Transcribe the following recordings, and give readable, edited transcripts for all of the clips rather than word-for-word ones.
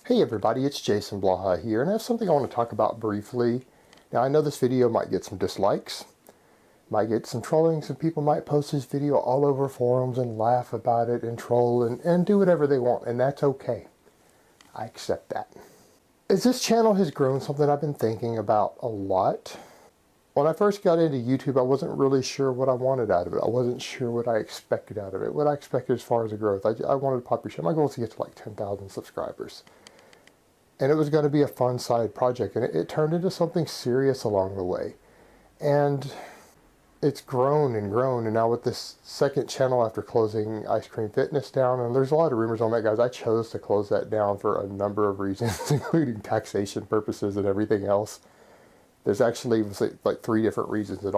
Hey everybody, it's Jason Blaha here, and I have something I want to talk about briefly. Now I know this video might get some dislikes, might get some trolling, some people might post this video all over forums and laugh about it and troll and do whatever they want, and that's okay. I accept that. As this channel has grown, something I've been thinking about a lot. When I first got into YouTube, I wasn't really sure what I wanted out of it. I wasn't sure what I expected out of it, what I expected as far as the growth. I wanted a popular channel. My goal was to get to like 10,000 subscribers. And it was going to be a fun side project, and it turned into something serious along the way. And it's grown and grown, and now with this second channel after closing Ice Cream Fitness down, and there's a lot of rumors on that, guys. I chose to close that down for a number of reasons, including taxation purposes and everything else. There's actually like 3 different reasons that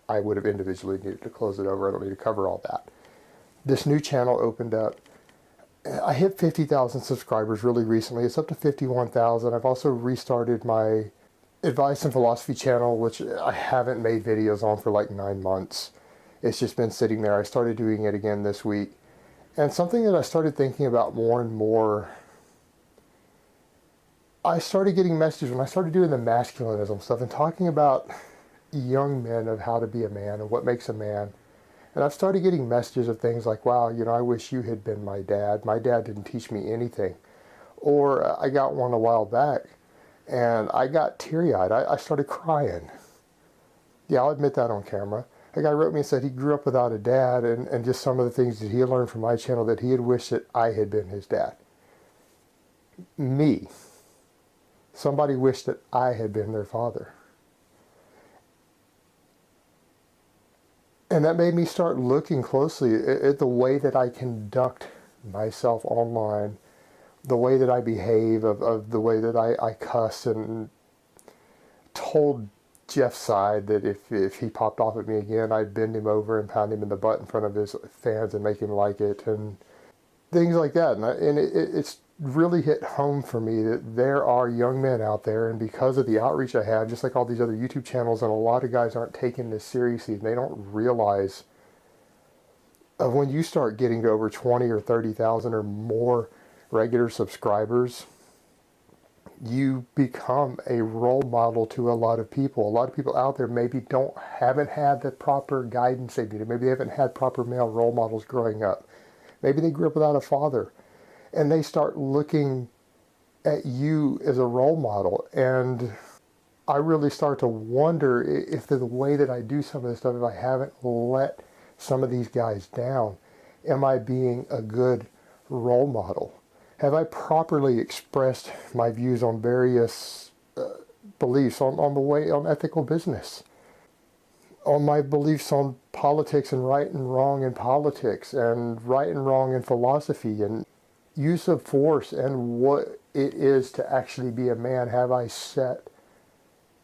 I would have individually needed to close it over. I don't need to cover all that. This new channel opened up. I hit 50,000 subscribers really recently. It's up to 51,000. I've also restarted my advice and philosophy channel, which I haven't made videos on for like 9 months. It's just been sitting there. I started doing it again this week. And something that I started thinking about more and more, I started getting messages when I started doing the masculinism stuff and talking about young men of how to be a man and what makes a man. And I've started getting messages of things like, wow, you know, I wish you had been my dad. My dad didn't teach me anything. Or I got one a while back, and I got teary-eyed. I started crying. Yeah, I'll admit that on camera. A guy wrote me and said he grew up without a dad, and just some of the things that he had learned from my channel that he had wished that I had been his dad. Me. Somebody wished that I had been their father. And that made me start looking closely at the way that I conduct myself online, the way that I behave, of the way that I cuss, and told Jeff's side that if he popped off at me again, I'd bend him over and pound him in the butt in front of his fans and make him like it, and things like that. And it's really hit home for me that there are young men out there, and because of the outreach I have, just like all these other YouTube channels, and a lot of guys aren't taking this seriously, and they don't realize when you start getting to over 20 or 30,000 or more regular subscribers, you become a role model to a lot of people. A lot of people out there maybe haven't had the proper guidance they needed. Maybe they haven't had proper male role models growing up. Maybe they grew up without a father. And they start looking at you as a role model. And I really start to wonder if the way that I do some of this stuff, if I haven't let some of these guys down, am I being a good role model? Have I properly expressed my views on various beliefs on ethical business? On my beliefs on politics and right and wrong in politics and right and wrong in philosophy and use of force and what it is to actually be a man? Have I set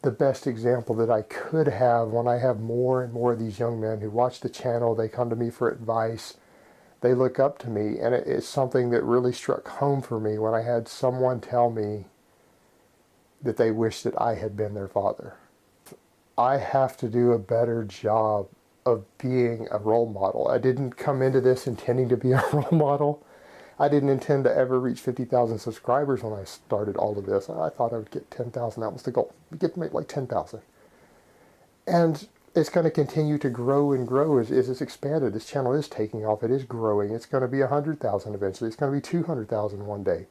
the best example that I could have when I have more and more of these young men who watch the channel, they come to me for advice, they look up to me, and it's something that really struck home for me when I had someone tell me that they wish that I had been their father. I have to do a better job of being a role model. I didn't come into this intending to be a role model. I didn't intend to ever reach 50,000 subscribers when I started all of this. I thought I would get 10,000. That was the goal. We get to make like 10,000. And it's going to continue to grow and grow as it's expanded. This channel is taking off. It is growing. It's going to be 100,000 eventually. It's going to be 200,000 one day.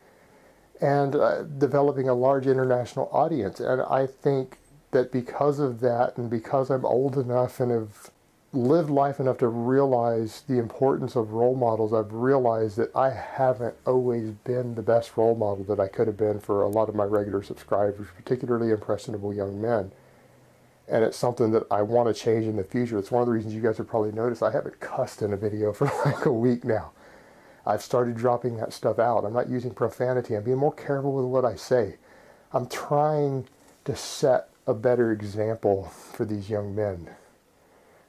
And developing a large international audience. And I think that because of that, and because I'm old enough and have lived life enough to realize the importance of role models, I've realized that I haven't always been the best role model that I could have been for a lot of my regular subscribers, particularly impressionable young men. And it's something that I want to change in the future. It's one of the reasons you guys have probably noticed I haven't cussed in a video for like a week now. I've started dropping that stuff out. I'm not using profanity. I'm being more careful with what I say. I'm trying to set a better example for these young men.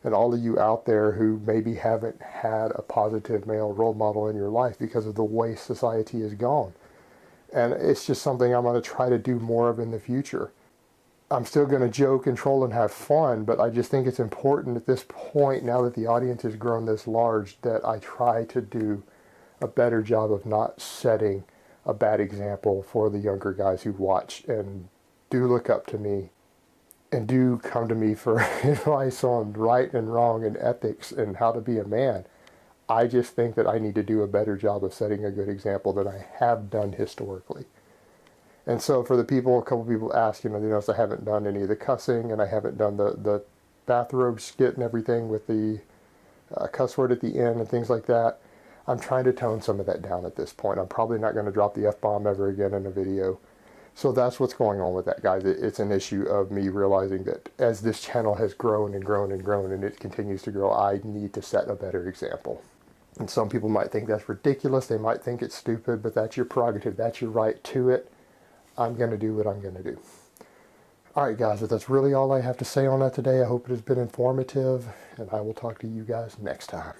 And all of you out there who maybe haven't had a positive male role model in your life because of the way society has gone. And it's just something I'm going to try to do more of in the future. I'm still going to joke and troll and have fun, but I just think it's important at this point, now that the audience has grown this large, that I try to do a better job of not setting a bad example for the younger guys who watch and do look up to me and do come to me for advice on right and wrong and ethics and how to be a man. I just think that I need to do a better job of setting a good example than I have done historically. And so for the people, a couple people ask, they notice I haven't done any of the cussing, and I haven't done the bathrobe skit and everything with the cuss word at the end and things like that. I'm trying to tone some of that down at this point. I'm probably not going to drop the F-bomb ever again in a video. So that's what's going on with that, guys. It's an issue of me realizing that as this channel has grown and grown and grown and it continues to grow, I need to set a better example. And some people might think that's ridiculous. They might think it's stupid, but that's your prerogative. That's your right to it. I'm going to do what I'm going to do. All right, guys, but that's really all I have to say on that today. I hope it has been informative, and I will talk to you guys next time.